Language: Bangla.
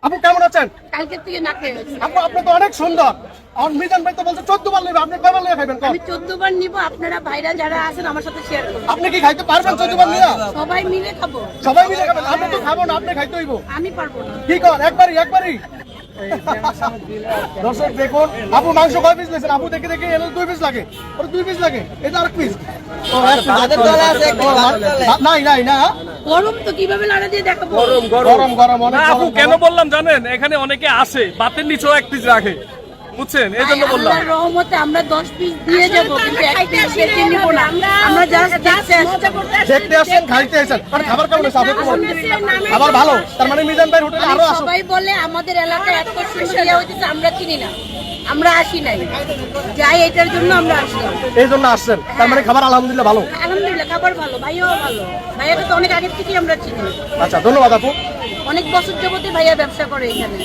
আপু কেমন আছেন? কালকের থেকে না খেয়ে হয়েছে। আপু আপনি তো অনেক সুন্দর। আর মিজান ভাই তো বলছে 14 বার নেবে, আপনি কয়বার নিয়ে খাবেন? আমি 14 বার নিব, আপনারা ভাইরা যারা আছেন আমার সাথে শেয়ার করুন। আপনি কি খাইতে পারবেন 14 বার নিয়ে? সবাই মিলে খাবো। সবাই মিলে খাবেন? আপনি তো খাবো না, আপনি খাইতে হইব। আমি পারবো না। কি কর একবারই দর্শক দেখুন, আপু মাংস কয় পিস নিয়েছেন? আপু দেখে দেখে এলো 2 পিস লাগে, ওর 2 পিস লাগে, এটা আরেক পিস। নাই না, গরম তো কিভাবে লাড়া দিয়ে দেখাবো? গরম অনেক। আপু কেন বললাম জানেন, এখানে অনেকে আসে বাতের নিচেও 1 পিস রাখে, বুঝছেন, এই জন্য বললাম। আল্লাহর রহমতে আমরা 10 পিস দিয়ে যাব, কিন্তু এক পিস বেশি নিব না। আমরা জাস্ট দেখতে আসেন, খাইতে আসেন। মানে খাবার কেমন আছে? আপনি বলেন খাবার ভালো, তার মানে মিজান ভাই হোটেলে আরো আসো। সবাই বলে আমাদের এলাকায় এত সুন্দর ইয়া হইতেছে, আমরা চিনি না, আমরা আসি নাই, যাই এটার জন্য আমরা আসলাম। এই জন্য আসছেন, তার মানে খাবার আলহামদুলিল্লাহ ভালো। আলহামদুলিল্লাহ খাবার ভালো, ভাইয়াও ভালো। ভাইয়াকে তো অনেক আগে থেকেই আমরা চিনি, আচ্ছা ধন্যবাদ আপু। অনেক বছর যাবতই ভাইয়া ব্যবসা করে এখানে।